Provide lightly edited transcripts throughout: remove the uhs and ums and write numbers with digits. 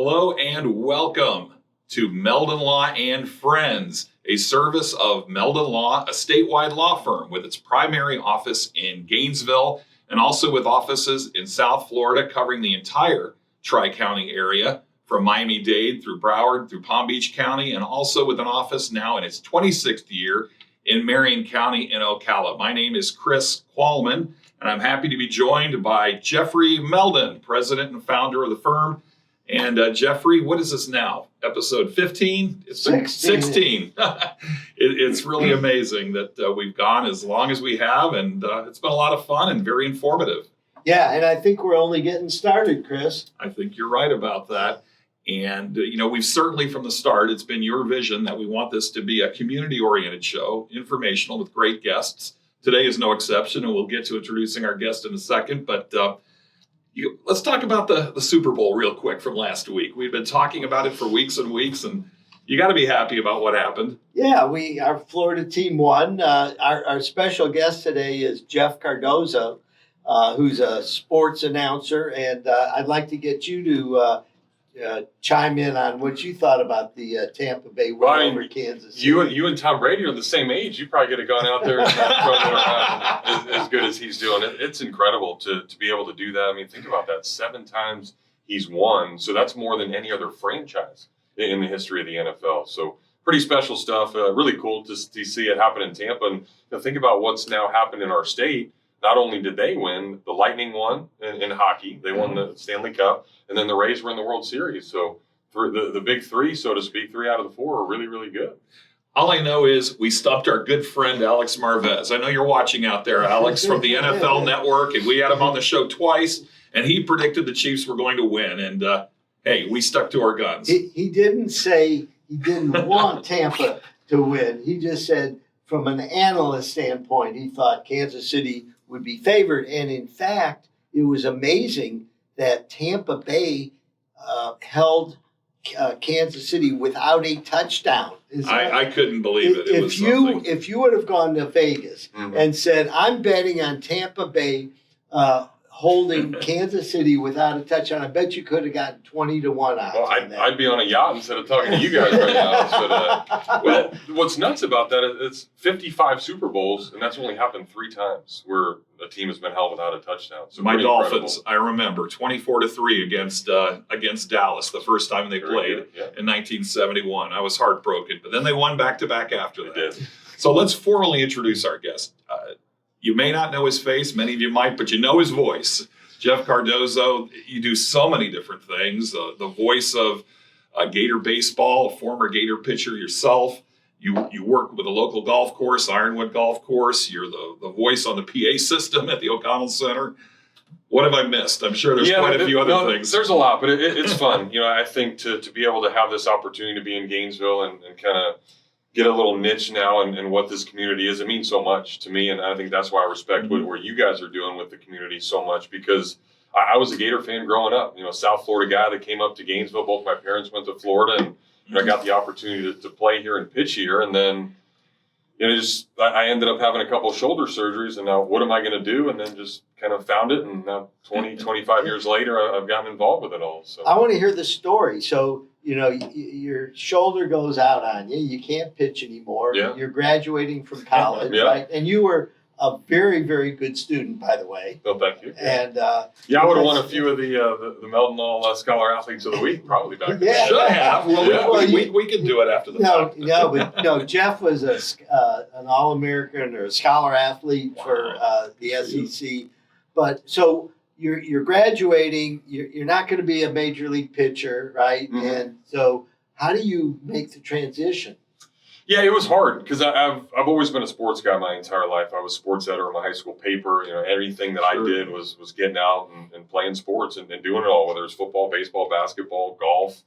Hello and welcome to Meldon Law and Friends, a service of Meldon Law, a statewide law firm with its primary office in Gainesville and also with offices in South Florida covering the entire Tri-County area from Miami-Dade through Broward through Palm Beach County, and also with an office now in its 26th year in Marion County in Ocala. My name is Chriss Qualmann, and I'm happy to be joined by Jeffrey Meldon, president and founder of the firm. And Jeffrey, what is this now? Episode 15? It's 16. It's really amazing that we've gone as long as we have, and it's been a lot of fun and very informative. Yeah, and I think we're only getting started, Chris. I think you're right about that. And, we've certainly from the start, it's been your vision that we want this to be a community-oriented show, informational with great guests. Today is no exception, and we'll get to introducing our guest in a second. But let's talk about the Super Bowl real quick from last week. We've been talking about it for weeks and weeks, and you got to be happy about what happened. Yeah, our Florida team won. Our special guest today is Jeff Cardozo, who's a sports announcer, and I'd like to get you to chime in on what you thought about the Tampa Bay win over Kansas City. You and Tom Brady are the same age. You probably could have gone out there and thrown it around as good as he's doing. It's incredible to be able to do that. I mean, think about that. 7 times he's won. So that's more than any other franchise in the history of the NFL. So pretty special stuff. Really cool to see it happen in Tampa. And think about what's now happened in our state. Not only did they win, the Lightning won in hockey. They won the Stanley Cup. And then the Rays were in the World Series. So for the big three, so to speak, 3 out of the 4 are really, really good. All I know is we stumped our good friend, Alex Marvez. I know you're watching out there, Alex, from the NFL Network. And we had him on the show twice. And he predicted the Chiefs were going to win. And, hey, we stuck to our guns. He didn't say he didn't want Tampa to win. He just said from an analyst standpoint, he thought Kansas City would be favored. And in fact, it was amazing that Tampa Bay held Kansas City without a touchdown. I couldn't believe it. If you would have gone to Vegas and said, I'm betting on Tampa Bay holding Kansas City without a touchdown, I bet you could have gotten 20-1 odds. Well, I'd be on a yacht instead of talking to you guys right now. But what's nuts about that is it's 55 Super Bowls, and that's only happened 3 times where a team has been held without a touchdown. So my Dolphins, I remember 24-3 against Dallas the first time they played in 1971. I was heartbroken, but then they won back-to-back after that. They did. So let's formally introduce our guest. You may not know his face, many of you might, but you know his voice. Jeff Cardozo, you do so many different things. The voice of Gator Baseball, a former Gator pitcher yourself. You work with a local golf course, Ironwood Golf Course. You're the voice on the PA system at the O'Connell Center. What have I missed? I'm sure there's quite a few other things. There's a lot, but it's fun. I think to be able to have this opportunity to be in Gainesville and kind of get a little niche now and what this community is. It means so much to me, and I think that's why I respect what you guys are doing with the community so much, because I was a Gator fan growing up. South Florida guy that came up to Gainesville. Both my parents went to Florida, and I got the opportunity to play here and pitch here. And then, I ended up having a couple of shoulder surgeries, and now what am I going to do? And then just kind of found it, and now 25 years later, I've gotten involved with it all. So I want to hear the story. So, your shoulder goes out on you. You can't pitch anymore. Yeah. You're graduating from college, right? And you were a very, very good student, by the way. Oh, thank you. And I would have won a few of the Meldon All Scholar Athletes of the Week probably back then. Should have. Well, we can do it after the fact. No, Jeff was an All-American or a scholar athlete for the SEC. But so you're graduating. You're not going to be a major league pitcher, right? Mm-hmm. And so how do you make the transition? Yeah, it was hard because I've always been a sports guy my entire life. I was sports editor in my high school paper. Everything that I did was getting out and playing sports and doing it all, whether it's football, baseball, basketball, golf.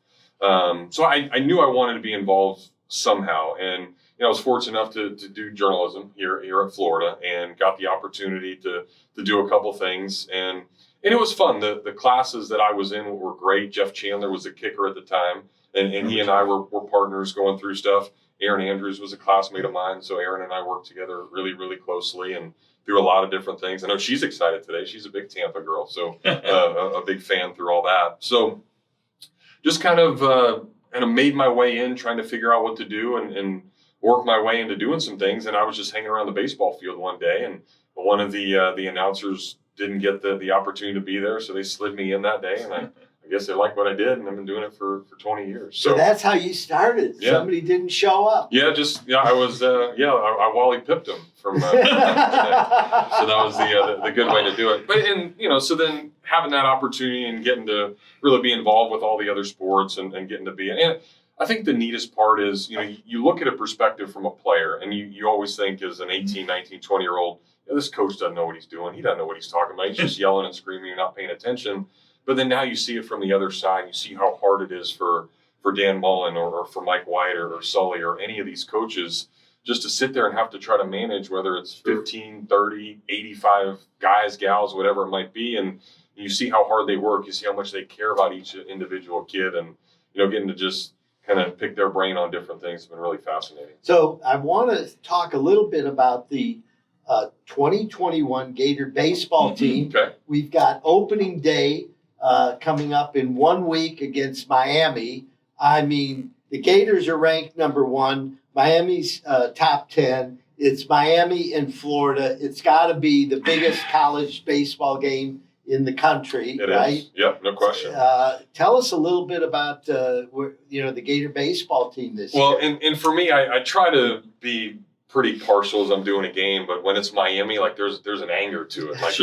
So I knew I wanted to be involved somehow. And I was fortunate enough to do journalism here at Florida and got the opportunity to do a couple things. And it was fun. The classes that I was in were great. Jeff Chandler was the kicker at the time, and he and I were partners going through stuff. Aaron Andrews was a classmate of mine, so Aaron and I worked together really, really closely and through a lot of different things. I know she's excited today. She's a big Tampa girl, so a big fan through all that. So just kind of made my way in, trying to figure out what to do and work my way into doing some things. And I was just hanging around the baseball field one day, and one of the announcers didn't get the opportunity to be there, so they slid me in that day, and I guess they liked what I did, and I've been doing it for 20 years. So that's how you started. Yeah. Somebody didn't show up. I was I Wally pipped him from so that was the good way to do it. But so then having that opportunity and getting to really be involved with all the other sports and getting to be, and I think the neatest part is, you look at a perspective from a player, and you always think as an 18, 19, 20-year-old, this coach doesn't know what he's doing. He doesn't know what he's talking about. He's just yelling and screaming. You're not paying attention. But then now you see it from the other side. You see how hard it is for Dan Mullen or for Mike White or Sully or any of these coaches just to sit there and have to try to manage, whether it's 15, 30, 85 guys, gals, whatever it might be. And you see how hard they work. You see how much they care about each individual kid, and getting to just kind of pick their brain on different things has been really fascinating. So I want to talk a little bit about the 2021 Gator baseball team. Okay. We've got opening day coming up in 1 week against Miami. I mean, the Gators are ranked number 1. Miami's top 10. It's Miami and Florida. It's got to be the biggest college baseball game in the country, right? Is. Yep, no question. Tell us a little bit about the Gator baseball team this year. Well, and for me, I try to be pretty partial as I'm doing a game, but when it's Miami, like there's an anger to it. Like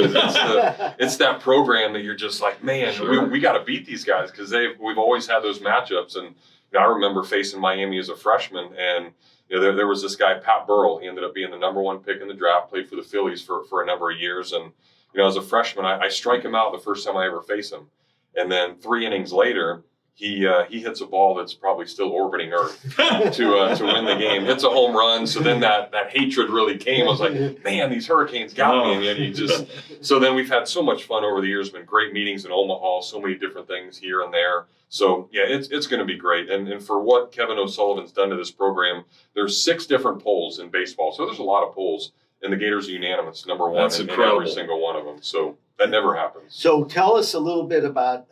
it's that program that you're just like, man, we got to beat these guys, because we've always had those matchups. And I remember facing Miami as a freshman, and there was this guy, Pat Burrell. He ended up being the number 1 pick in the draft, played for the Phillies for a number of years. And as a freshman, I strike him out the first time I ever face him, and then 3 innings later, he hits a ball that's probably still orbiting Earth to win the game. Hits a home run. So then that hatred really came. I was like, man, these Hurricanes got me. And yet so then we've had so much fun over the years. Been great meetings in Omaha, so many different things here and there. So yeah, it's going to be great. And for what Kevin O'Sullivan's done to this program, there's 6 different polls in baseball. So there's a lot of polls, and the Gators are unanimous, number 1 in every single one of them. So that never happens. So tell us a little bit about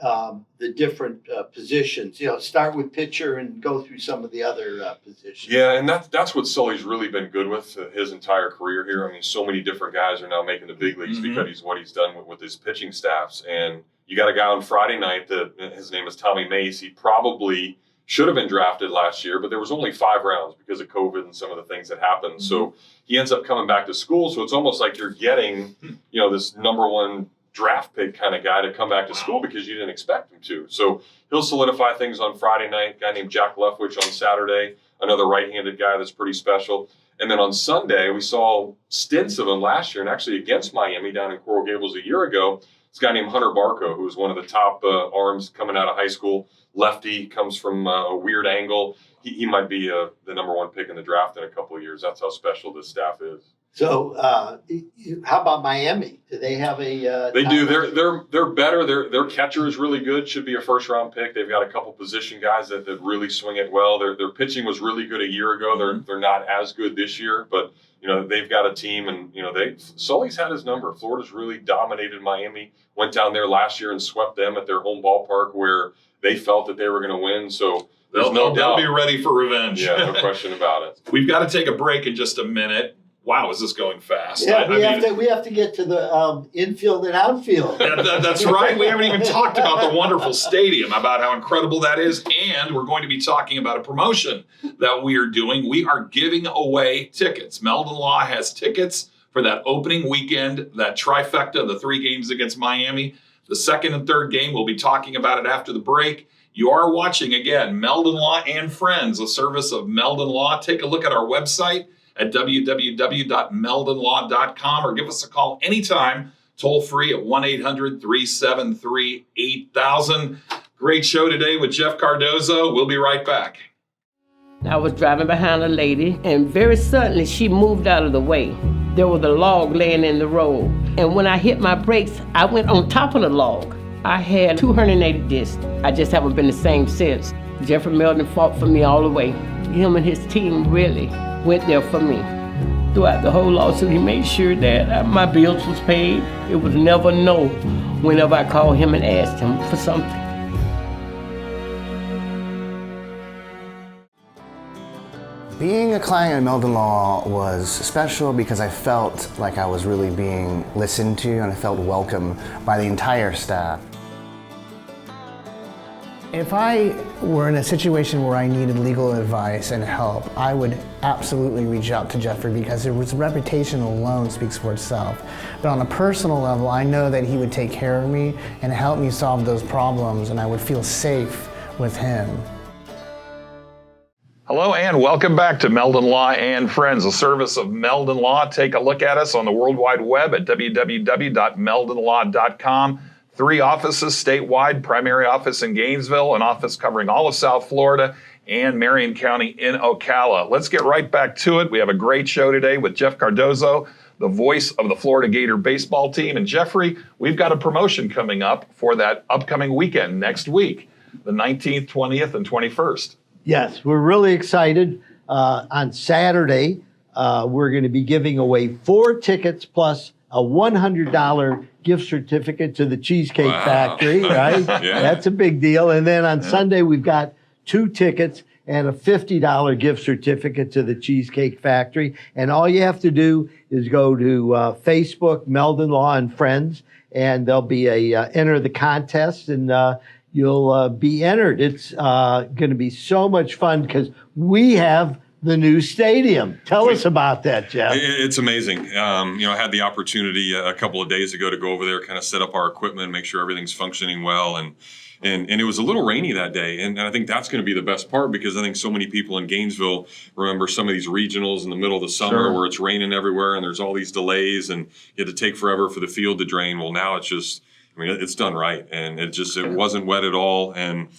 the different positions. Start with pitcher and go through some of the other positions. Yeah, and that's what Sully's really been good with his entire career here. I mean, so many different guys are now making the big leagues because what he's done with his pitching staffs. And you got a guy on Friday night his name is Tommy Mace. He probably should have been drafted last year, but there was only 5 rounds because of COVID and some of the things that happened. So he ends up coming back to school. So it's almost like you're getting, this number 1 draft pick kind of guy to come back to school because you didn't expect him to. So he'll solidify things on Friday night. A guy named Jack Leftwich on Saturday, another right-handed guy that's pretty special. And then on Sunday, we saw stints of him last year, and actually against Miami down in Coral Gables a year ago. This guy named Hunter Barco, who was one of the top arms coming out of high school. Lefty, comes from a weird angle. He might be the number 1 pick in the draft in a couple of years. That's how special this staff is. So, how about Miami? Do they have a? They do. They're better. Their catcher is really good. Should be a first-round pick. They've got a couple position guys that really swing it well. Their pitching was really good a year ago. They're not as good this year, but they've got a team, and Sully's had his number. Florida's really dominated Miami. Went down there last year and swept them at their home ballpark where they felt that they were going to win. So there's no doubt. They'll be ready for revenge. Yeah, no question about it. We've got to take a break in just a minute. Wow, is this going fast? Yeah, we have to get to the infield and outfield. That's right. We haven't even talked about the wonderful stadium, about how incredible that is. And we're going to be talking about a promotion that we are doing. We are giving away tickets. Meldon Law has tickets for that opening weekend, that trifecta, the 3 games against Miami. The 2nd and 3rd game, we'll be talking about it after the break. You are watching, again, Meldon Law and Friends, a service of Meldon Law. Take a look at our website at www.meldonlaw.com, or give us a call anytime, toll free at 1-800-373-8000. Great show today with Jeff Cardozo. We'll be right back. I was driving behind a lady, and very suddenly she moved out of the way. There was a log laying in the road, and when I hit my brakes, I went on top of the log. I had 280 discs. I just haven't been the same since. Jeffrey Meldon fought for me all the way. Him and his team really went there for me. Throughout the whole lawsuit, he made sure that my bills was paid. It was never no whenever I called him and asked him for something. Being a client in Meldon Law was special because I felt like I was really being listened to and I felt welcome by the entire staff. If I were in a situation where I needed legal advice and help, I would absolutely reach out to Jeffrey because his reputation alone speaks for itself. But on a personal level, I know that he would take care of me and help me solve those problems, and I would feel safe with him. Hello and welcome back to Meldon Law and Friends, a service of Meldon Law. Take a look at us on the World Wide Web at www.meldonlaw.com. 3 offices statewide, primary office in Gainesville, an office covering all of South Florida, and Marion County in Ocala. Let's get right back to it. We have a great show today with Jeff Cardozo, the voice of the Florida Gator baseball team. And Jeffrey, we've got a promotion coming up for that upcoming weekend next week, the 19th, 20th, and 21st. Yes, we're really excited. On Saturday, we're going to be giving away 4 tickets plus a $100 gift certificate to the Cheesecake Factory, right? Yeah. That's a big deal. And then on Sunday, we've got 2 tickets and a $50 gift certificate to the Cheesecake Factory. And all you have to do is go to Facebook, Meldon Law and Friends, and there'll be a enter the contest, and you'll be entered. It's going to be so much fun because we have the new stadium. Tell us about that, Jeff. It's amazing. I had the opportunity a couple of days ago to go over there, kind of set up our equipment, make sure everything's functioning well. And it was a little rainy that day. And I think that's going to be the best part because I think so many people in Gainesville remember some of these regionals in the middle of the summer where it's raining everywhere and there's all these delays and you had to take forever for the field to drain. Well, now it's just, it's done right. And it wasn't wet at all. And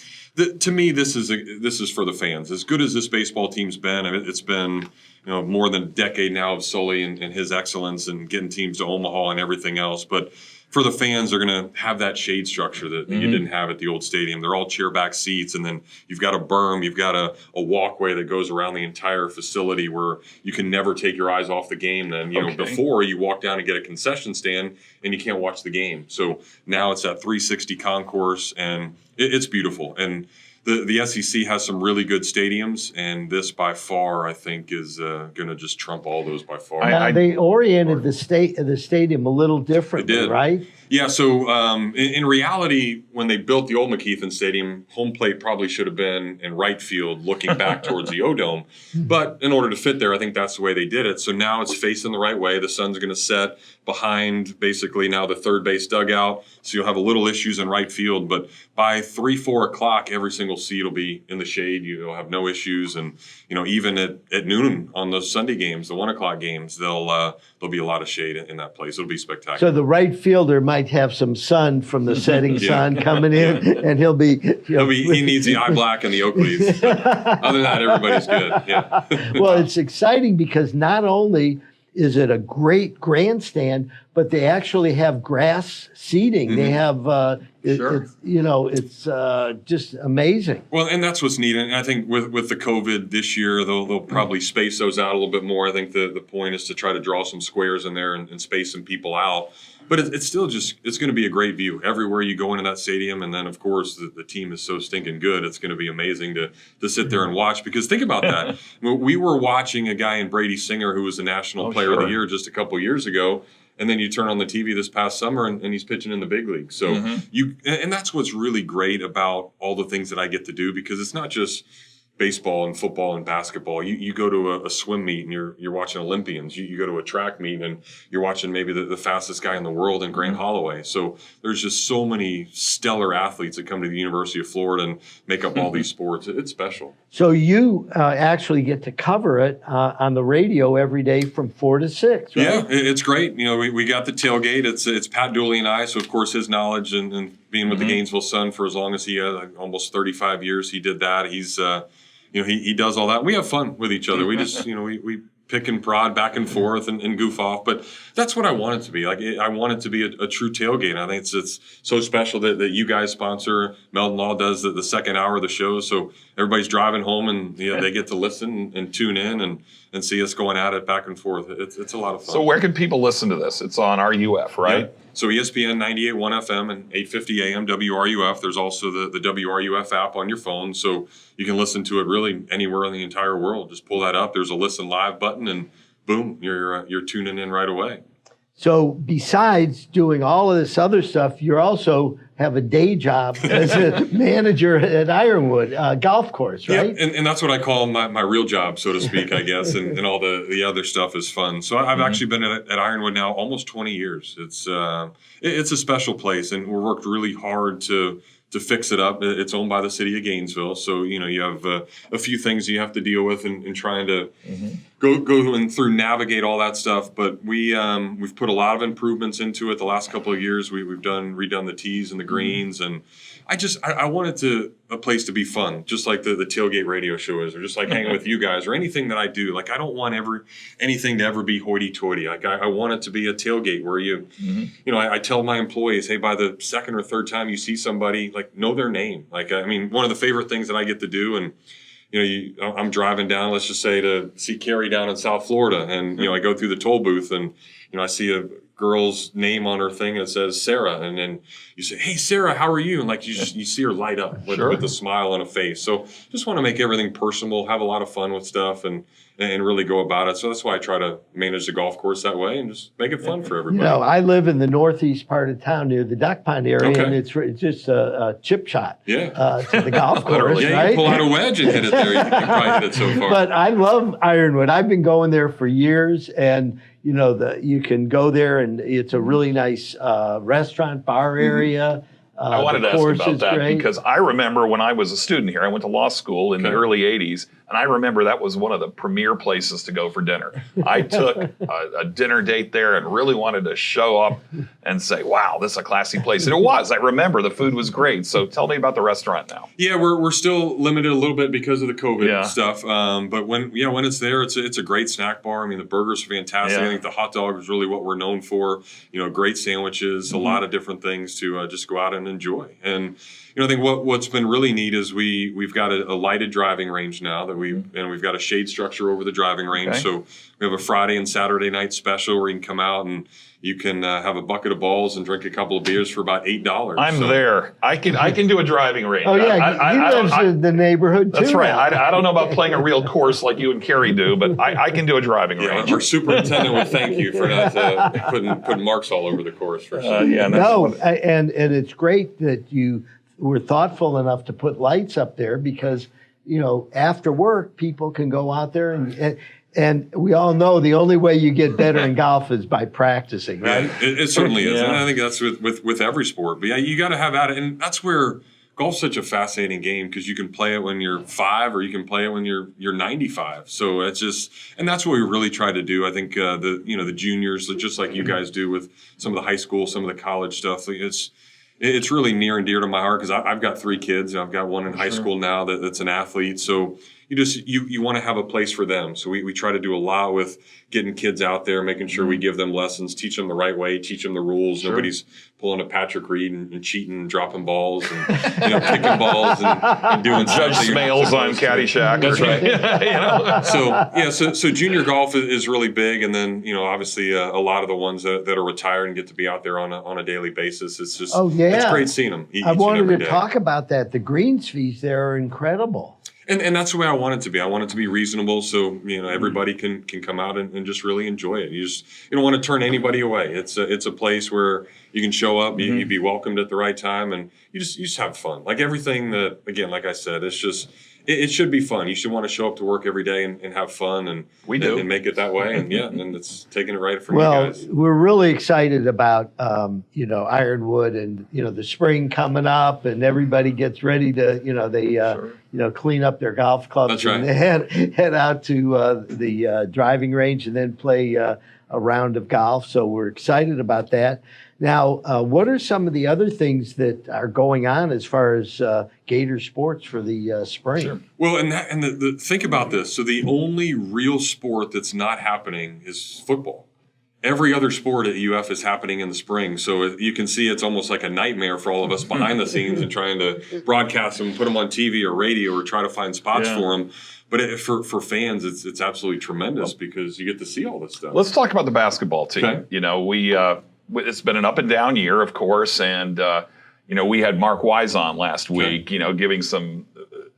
to me, this is for the fans. As good as this baseball team's been, it's been more than a decade now of Sully and his excellence and getting teams to Omaha and everything else. But for the fans, they're going to have that shade structure that you didn't have at the old stadium. They're all chair back seats, and then you've got a berm, you've got a walkway that goes around the entire facility where you can never take your eyes off the game. Then before you walk down and get a concession stand and you can't watch the game. So now it's that 360 concourse, and it's beautiful. And the SEC has some really good stadiums, and this by far, I think, is going to just trump all those by far. They oriented the stadium a little differently, right? Yeah, so in reality, when they built the old McKeithen Stadium, home plate probably should have been in right field looking back towards the O-Dome. But in order to fit there, I think that's the way they did it. So now it's facing the right way. The sun's going to set behind basically now the third base dugout. So you'll have a little issues in right field. But by 3, 4 o'clock, every single seat will be in the shade. You'll have no issues. And, even at noon on those Sunday games, the 1 o'clock games, there'll be a lot of shade in that place. It'll be spectacular. So the right fielder might have some sun from the setting sun coming in, and he'll be. He needs the eye black and the oak leaves. Other than that, everybody's good. Yeah. Well, it's exciting because not only is it a great grandstand, but they actually have grass seating. They have, it's just amazing. Well, and that's what's neat. And I think with the COVID this year, they'll probably space those out a little bit more. I think the point is to try to draw some squares in there and space some people out. But it's still it's going to be a great view everywhere you go into that stadium. And then, of course, the team is so stinking good. It's going to be amazing to sit there and watch. Because think about that. We were watching a guy in Brady Singer who was the National Player of the Year just a couple years ago. And then you turn on the TV this past summer and he's pitching in the big league. So and that's what's really great about all the things that I get to do, because it's not just baseball and football and basketball. You go to a swim meet and you're watching Olympians. You go to a track meet and you're watching maybe the fastest guy in the world in Grant Holloway. So there's just so many stellar athletes that come to the University of Florida and make up all these sports. It's special. So you actually get to cover it on the radio every day from 4 to 6, right? Yeah, it's great. We got the tailgate. It's Pat Dooley and I. So, of course, his knowledge and being with the Gainesville Sun for as long as he has, almost 35 years, he did that. He's he does all that. We have fun with each other. We just, we pick and prod back and forth and goof off. But that's what I want it to be. Like, I want it to be a true tailgate. I think it's so special that you guys sponsor. Meldon Law does the second hour of the show. So everybody's driving home and they get to listen and tune in and see us going at it back and forth. It's a lot of fun. So where can people listen to this? It's on RUF, right? So ESPN 98.1 FM and 850 AM WRUF. There's also the WRUF app on your phone, so you can listen to it really anywhere in the entire world. Just pull that up. There's a listen live button, and boom, you're tuning in right away. So besides doing all of this other stuff, you also have a day job as a manager at Ironwood Golf Course, right? Yeah, and that's what I call my real job, so to speak, I guess, and all the other stuff is fun. So I've actually been at Ironwood now almost 20 years. It's a special place, and we worked really hard to fix it up. It's owned by the city of Gainesville, so you have a few things you have to deal with in trying to go and navigate all that stuff. But we've put a lot of improvements into it the last couple of years. We've redone the tees and the greens, and I wanted a place to be fun, just like the tailgate radio show is, or just like hanging with you guys, or anything that I do. Like, I don't want anything to ever be hoity-toity. Like, I want it to be a tailgate where I tell my employees, hey, by the second or third time you see somebody, like, know their name. Like, I mean, one of the favorite things that I get to do, and I'm driving down, let's just say, to see Carrie down in South Florida, and I go through the toll booth, and I see a girl's name on her thing, and it says Sarah, and then you say, hey, Sarah, how are you? And like, you see her light up with a smile on her face. So just want to make everything personal, have a lot of fun with stuff, and really go about it. So that's why I try to manage the golf course that way and just make it fun for everybody. I live in the northeast part of town near the Duck Pond area, and it's just a chip shot to the golf course. Yeah, right? You pull out a wedge and hit it there. You can probably hit it so far. But I love Ironwood. I've been going there for years, and you can go there, and it's a really nice restaurant, bar area. I wanted to ask about that because I remember when I was a student here, I went to law school in the early 80s, and I remember that was one of the premier places to go for dinner. I took a dinner date there and really wanted to show up and say, wow, this is a classy place. And it was. I remember the food was great. So tell me about the restaurant now. Yeah, we're still limited a little bit because of the COVID stuff. But when it's there, it's a great snack bar. I mean, the burgers are fantastic. I think the hot dog is really what we're known for. Great sandwiches, a lot of different things to just go out and enjoy. And I think what's been really neat is we've got a lighted driving range now that we've got a shade structure over the driving range. Okay. So we have a Friday and Saturday night special where you can come out and you can have a bucket of balls and drink a couple of beers for about $8. I'm there. I can do a driving range. Oh yeah, he lives in the neighborhood too. That's right. I don't know about playing a real course like you and Carrie do, but I can do a driving range. Our superintendent would thank you for not putting marks all over the course. For sure. And it's great that you were thoughtful enough to put lights up there because after work people can go out there and we all know the only way you get better in golf is by practicing, right? Yeah, it certainly is. And I think that's with every sport. But you got to have at it, and that's where golf's such a fascinating game because you can play it when you're 5 or you can play it when you're 95. So it's just, and that's what we really try to do. I think the juniors, just like you guys do with some of the high school, some of the college stuff. It's really near and dear to my heart because I've got 3 kids. I've got one in high school now that's an athlete. So you want to have a place for them. So we try to do a lot with getting kids out there, making sure we give them lessons, teach them the right way, teach them the rules. Sure. Nobody's pulling a Patrick Reed and cheating and dropping balls and kicking balls and doing Judge Smales on Caddyshack. That's right. So junior golf is really big, and then obviously a lot of the ones that are retired and get to be out there on a daily basis. It's just it's great seeing them. I wanted to talk about that. The greens fees there are incredible. And that's the way I want it to be. I want it to be reasonable so everybody can come out and just really enjoy it. You don't want to turn anybody away. It's a place where you can show up, you be welcomed at the right time, and you just have fun. Like everything that, again, like I said, it's just it should be fun. You should want to show up to work every day and have fun, and we do and make it that way. And and it's taking it right from you guys. Well, we're really excited about Ironwood and the spring coming up, and everybody gets ready to clean up their golf clubs. That's right. And head out to the driving range and then play a round of golf. So we're excited about that. Now, what are some of the other things that are going on as far as Gator sports for the spring? Sure. Well, and think about this. So the only real sport that's not happening is football. Every other sport at UF is happening in the spring. So you can see it's almost like a nightmare for all of us behind the scenes and trying to broadcast them, put them on TV or radio or try to find spots for them. But for fans, it's absolutely tremendous because you get to see all this stuff. Let's talk about the basketball team. Okay. it's been an up and down year, of course, and we had Mark Wise on last week, giving some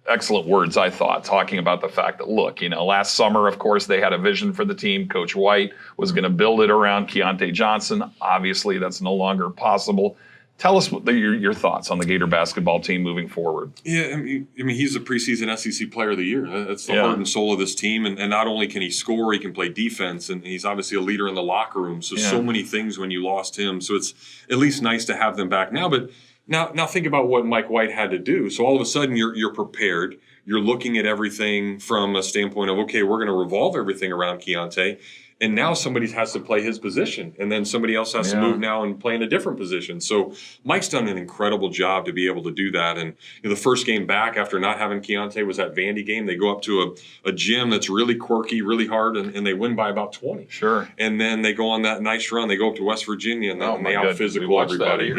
excellent words, I thought, talking about the fact that, look, last summer, of course, they had a vision for the team. Coach White was going to build it around Keontae Johnson. Obviously, that's no longer possible. Tell us your thoughts on the Gator basketball team moving forward. Yeah, I mean, he's the preseason SEC Player of the Year. That's the heart and soul of this team. And not only can he score, he can play defense, and he's obviously a leader in the locker room. So many things when you lost him. So it's at least nice to have them back now. But now think about what Mike White had to do. So all of a sudden you're prepared. You're looking at everything from a standpoint of, okay, we're going to revolve everything around Keontae. And now somebody has to play his position, and then somebody else has to move now and play in a different position. So Mike's done an incredible job to be able to do that. And the first game back after not having Keontae was that Vandy game. They go up to a gym that's really quirky, really hard, and they win by about 20. Sure. And then they go on that nice run. They go up to West Virginia, and they out-physical everybody.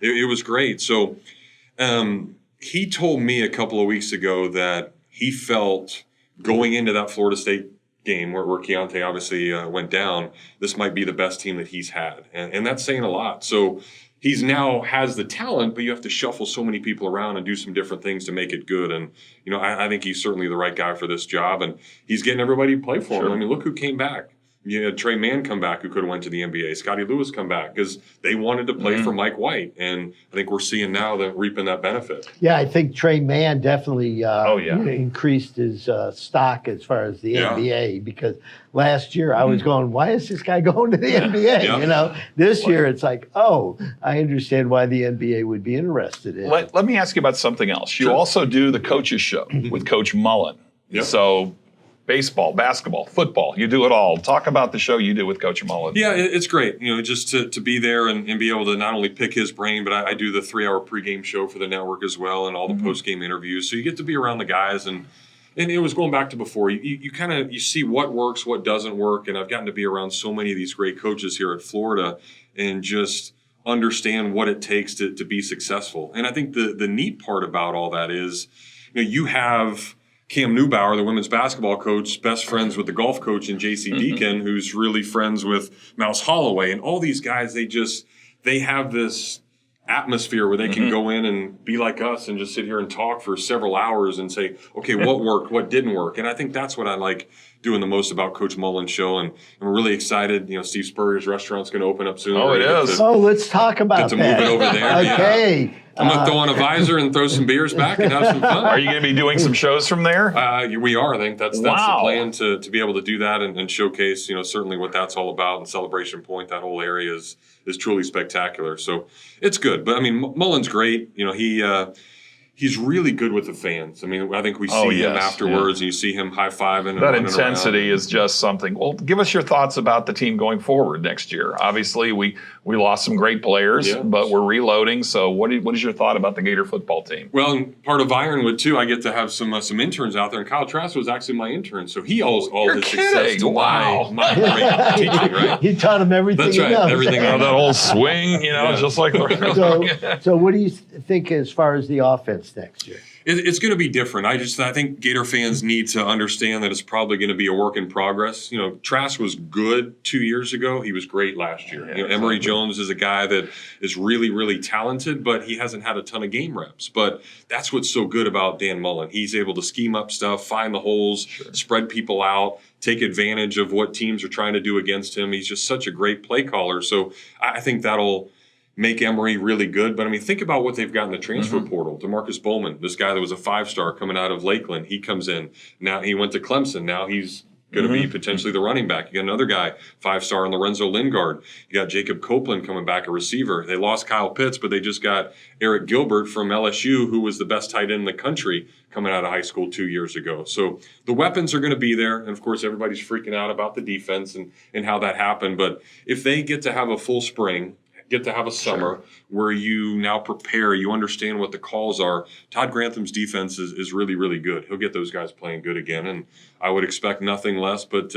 It was great. So he told me a couple of weeks ago that he felt going into that Florida State game where Keontae obviously went down, this might be the best team that he's had. And that's saying a lot. So he's now has the talent, but you have to shuffle so many people around and do some different things to make it good. And, I think he's certainly the right guy for this job. And he's getting everybody to play for him. I mean, look who came back. You had Trey Mann come back who could have went to the NBA. Scotty Lewis come back because they wanted to play for Mike White. And I think we're seeing now that reaping that benefit. Yeah, I think Trey Mann definitely increased his stock as far as the NBA, because last year I was going, why is this guy going to the NBA? This year it's like, oh, I understand why the NBA would be interested in it. Let me ask you about something else. You also do the coaches show with Coach Mullen. Yep. So baseball, basketball, football, you do it all. Talk about the show you do with Coach Mullen. Yeah, it's great. Just to be there and be able to not only pick his brain, but I do the 3-hour pregame show for the network as well and all the postgame interviews. So you get to be around the guys. And it was going back to before. You see what works, what doesn't work. And I've gotten to be around so many of these great coaches here at Florida and just understand what it takes to be successful. And I think the neat part about all that is, you have Cam Newbauer, the women's basketball coach, best friends with the golf coach and J.C. Deacon, who's really friends with Mouse Holloway. And all these guys, they have this atmosphere where they can go in and be like us and just sit here and talk for several hours and say, okay, what worked, what didn't work. And I think that's what I like doing the most about Coach Mullen's show. And we're really excited. Steve Spurrier's restaurant's going to open up soon. Oh, it is. Let's talk about that. Move it over there. Okay. Yeah. I'm going to throw on a visor and throw some beers back and have some fun. Are you going to be doing some shows from there? We are. I think that's the plan to be able to do that and showcase, certainly what that's all about. And Celebration Point, that whole area is truly spectacular. So it's good. But, Mullen's great. He's really good with the fans. I think we see him afterwards, and you see him high-fiving. That intensity is just something. Well, give us your thoughts about the team going forward next year. Obviously, we lost some great players, but we're reloading. So what is your thought about the Gator football team? Well, and part of Ironwood, too, I get to have some interns out there. And Kyle Trask was actually my intern, so he owes all his success to my great teaching, right? He taught him everything That's right, he knows. everything. That whole swing, just like the So what do you think as far as the offense next year? It's going to be different. I think Gator fans need to understand that it's probably going to be a work in progress. Trask was good 2 years ago. He was great last year. Emory Jones is a guy that is really, really talented, but he hasn't had a ton of game reps. But that's what's so good about Dan Mullen. He's able to scheme up stuff, find the holes, spread people out, take advantage of what teams are trying to do against him. He's just such a great play caller. So I think that'll make Emory really good. But think about what they've got in the transfer portal. DeMarcus Bowman, this guy that was a 5-star coming out of Lakeland, he comes in. Now he went to Clemson. Now he's going to be potentially the running back. You got another guy, 5-star, Lorenzo Lingard. You got Jacob Copeland coming back, a receiver. They lost Kyle Pitts, but they just got Eric Gilbert from LSU, who was the best tight end in the country coming out of high school 2 years ago. So the weapons are going to be there. And, of course, everybody's freaking out about the defense and how that happened. But if they get to have a full spring, get to have a summer where you now prepare, you understand what the calls are. Todd Grantham's defense is really, really good. He'll get those guys playing good again, and I would expect nothing less but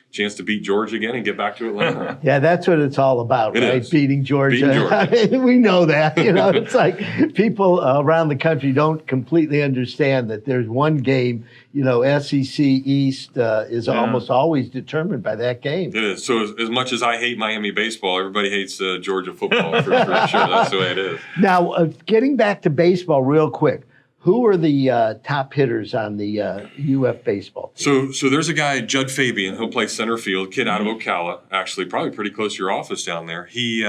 chance to beat Georgia again and get back to Atlanta. Yeah, that's what it's all about, It right? is. Beating Georgia. Beating Georgia. We know that. It's like people around the country don't completely understand that there's one game, SEC East is almost always determined by that game. It is. So as much as I hate Miami baseball, everybody hates Georgia football for sure. That's the way it is. Now, getting back to baseball real quick, who are the top hitters on the UF baseball team? So there's a guy, Judd Fabian. He'll play center field. Kid out of Ocala, actually, probably pretty close to your office down there. He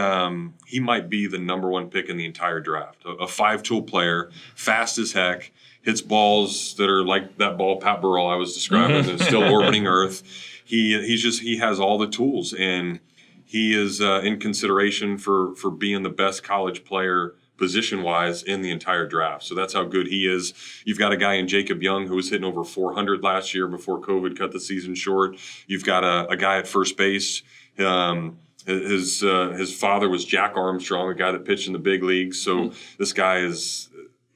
might be the number one pick in the entire draft. A 5-tool player, fast as heck, hits balls that are like that ball Pat Burrell I was describing, that's still orbiting Earth. He has all the tools, and he is in consideration for being the best college player position-wise in the entire draft. So that's how good he is. You've got a guy in Jacob Young who was hitting over 400 last year before COVID cut the season short. You've got a guy at first base. His father was Jack Armstrong, a guy that pitched in the big leagues. So this guy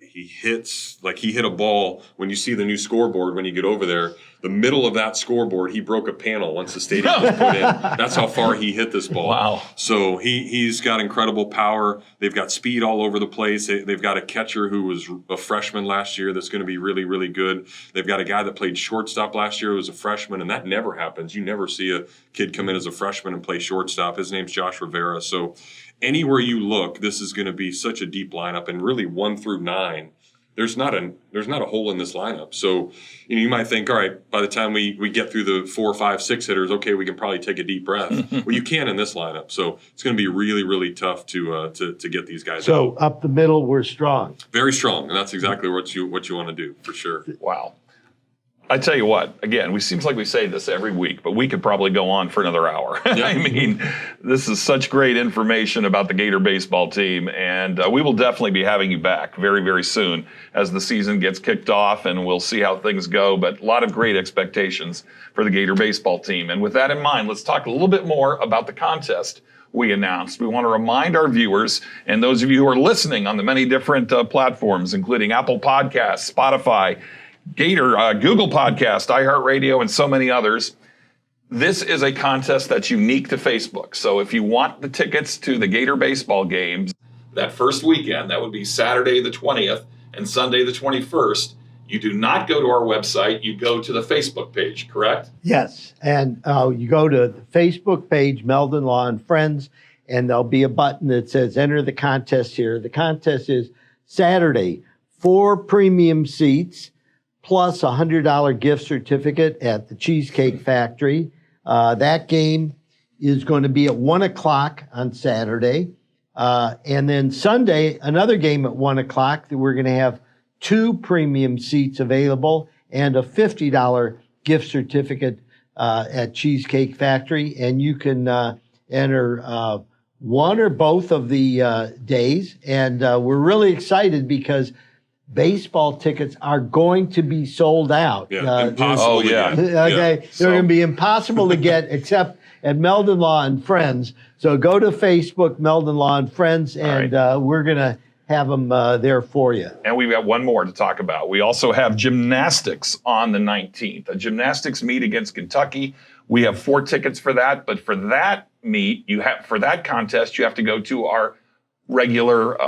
he hit a ball. When you see the new scoreboard, when you get over there, the middle of that scoreboard, he broke a panel once the stadium was put in. That's how far he hit this ball. Wow. So he's got incredible power. They've got speed all over the place. They've got a catcher who was a freshman last year that's going to be really, really good. They've got a guy that played shortstop last year who was a freshman, and that never happens. You never see a kid come in as a freshman and play shortstop. His name's Josh Rivera. So anywhere you look, this is going to be such a deep lineup, and really 1 through 9. There's not a hole in this lineup. So, you might think, all right, by the time we get through the 4, 5, 6 hitters, okay, we can probably take a deep breath. Well, you can in this lineup. So it's going to be really, really tough to get these guys out. So up the middle, we're strong. Very strong, and that's exactly what you want to do for sure. Wow. I tell you what, again, seems like we say this every week, but we could probably go on for another hour. Yeah. I mean, this is such great information about the Gator baseball team, and we will definitely be having you back very, very soon as the season gets kicked off, and we'll see how things go. But a lot of great expectations for the Gator baseball team. And with that in mind, let's talk a little bit more about the contest we announced. We want to remind our viewers and those of you who are listening on the many different platforms, including Apple Podcasts, Spotify, Gator, Google Podcast, iHeartRadio, and so many others. This is a contest that's unique to Facebook. So if you want the tickets to the Gator baseball games, that first weekend, that would be Saturday the 20th and Sunday the 21st, you do not go to our website, you go to the Facebook page, correct? Yes, and you go to the Facebook page, Meldon Law and Friends, and there'll be a button that says enter the contest here. The contest is Saturday, 4 premium seats, plus a $100 gift certificate at the Cheesecake Factory. That game is going to be at 1 o'clock on Saturday. And then Sunday, another game at 1 o'clock that we're going to have 2 premium seats available and a $50 gift certificate at Cheesecake Factory. And you can enter one or both of the days. And we're really excited because baseball tickets are going to be sold out. Yeah, impossible to get. Okay, they're going to be impossible to get except at Meldon Law and Friends. So go to Facebook, Meldon Law and Friends, and we're going to have them there for you. And we've got one more to talk about. We also have gymnastics on the 19th, a gymnastics meet against Kentucky. We have 4 tickets for that, but for that meet, for that contest, you have to go to our regular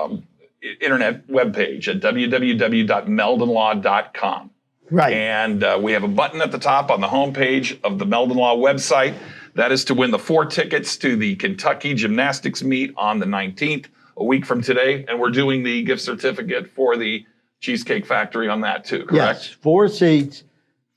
internet webpage at www.meldonlaw.com. Right. And we have a button at the top on the homepage of the Meldon Law website. That is to win the 4 tickets to the Kentucky gymnastics meet on the 19th, a week from today. And we're doing the gift certificate for the Cheesecake Factory on that too, correct? Yes, 4 seats,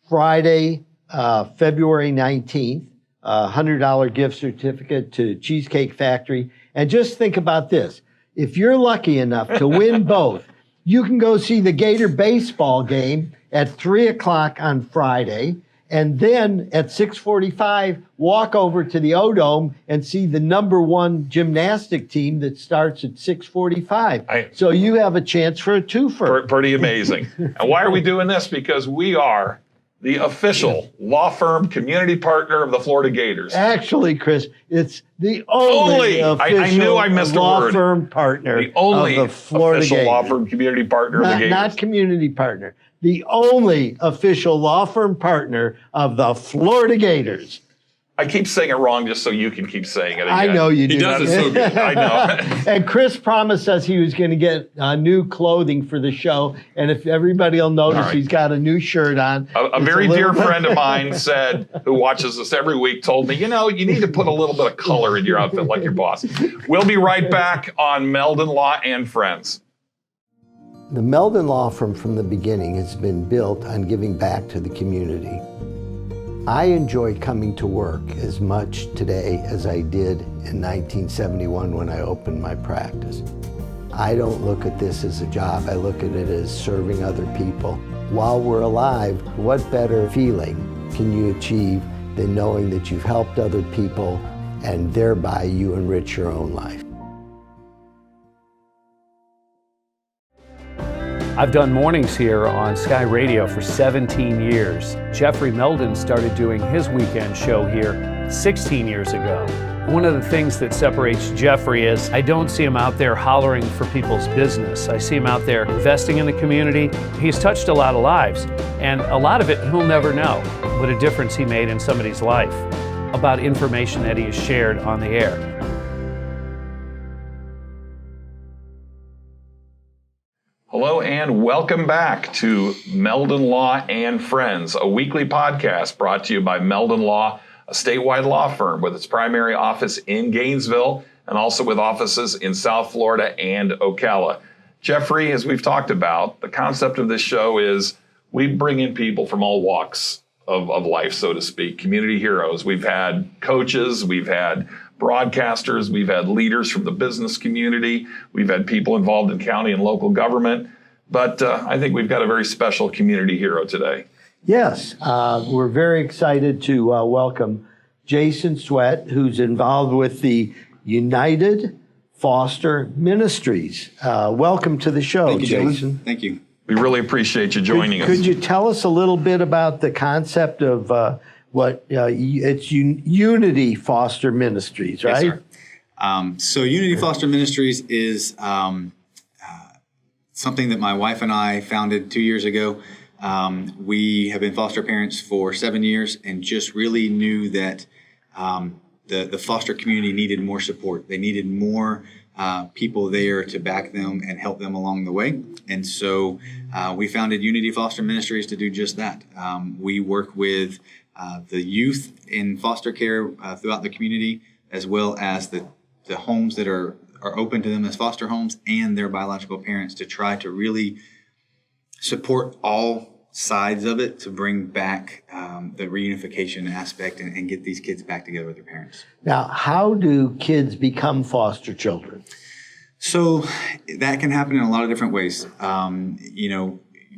Friday, February 19th, $100 gift certificate to Cheesecake Factory. And just think about this. If you're lucky enough to win both, you can go see the Gator baseball game at 3 o'clock on Friday, and then at 6:45, walk over to the O-Dome and see the number 1 gymnastic team that starts at 6:45. So you have a chance for a twofer. Pretty amazing. And why are we doing this? Because we are the official law firm community partner of the Florida Gators. Actually, Chris, it's the only official I knew I missed a law word. firm partner The only of the Florida official Gators. law firm community partner of the Gators. Not community partner. The only official law firm partner of the Florida Gators. I keep saying it wrong just so you can keep saying it again. I know you do. He does it so good. I know. And Chris promised us he was going to get new clothing for the show. And if everybody will notice, right. He's got a new shirt on. A very dear friend of mine said, who watches us every week, told me, you need to put a little bit of color in your outfit like your boss. We'll be right back on Meldon Law and Friends. The Meldon Law Firm from the beginning has been built on giving back to the community. I enjoy coming to work as much today as I did in 1971 when I opened my practice. I don't look at this as a job. I look at it as serving other people. While we're alive, what better feeling can you achieve than knowing that you've helped other people and thereby you enrich your own life? I've done mornings here on Sky Radio for 17 years. Jeffrey Meldon started doing his weekend show here 16 years ago. One of the things that separates Jeffrey is I don't see him out there hollering for people's business. I see him out there investing in the community. He's touched a lot of lives, and a lot of it he'll never know what a difference he made in somebody's life about information that he has shared on the air. Hello and welcome back to Meldon Law and Friends, a weekly podcast brought to you by Meldon Law, a statewide law firm with its primary office in Gainesville and also with offices in South Florida and Ocala. Jeffrey, as we've talked about, the concept of this show is we bring in people from all walks of life, so to speak, community heroes. We've had coaches, we've had broadcasters, we've had leaders from the business community, we've had people involved in county and local government, but I think we've got a very special community hero today. Yes, we're very excited to welcome Jason Sweat, who's involved with the United Foster Ministries. Welcome to the show, Thank you, Jason. gentlemen. Thank you. We really appreciate you joining us. Could you tell us a little bit about the concept of it's Unity Foster Ministries, right? Yes, sir. So Unity Foster Ministries is something that my wife and I founded 2 years ago. We have been foster parents for 7 years and just really knew that the foster community needed more support. They needed more people there to back them and help them along the way. And so we founded Unity Foster Ministries to do just that. We work with the youth in foster care throughout the community, as well as the homes that are open to them as foster homes and their biological parents, to try to really support all sides of it to bring back the reunification aspect and get these kids back together with their parents. Now, how do kids become foster children? So that can happen in a lot of different ways.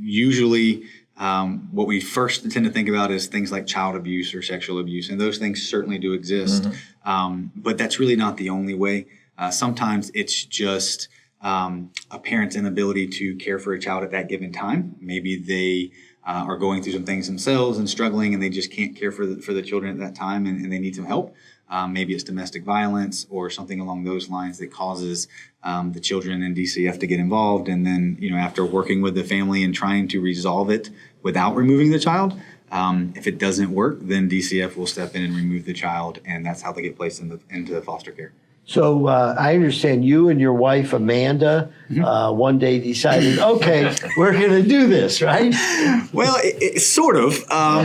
Usually what we first tend to think about is things like child abuse or sexual abuse, and those things certainly do exist. Mm-hmm. But that's really not the only way. Sometimes it's just a parent's inability to care for a child at that given time. Maybe they are going through some things themselves and struggling, and they just can't care for the children at that time, and they need some help. Maybe it's domestic violence or something along those lines that causes the children and DCF to get involved. And then, after working with the family and trying to resolve it without removing the child, if it doesn't work, then DCF will step in and remove the child, and that's how they get placed into the foster care. So I understand you and your wife, Amanda, one day decided, okay, we're going to do this, right? Well, it sort of.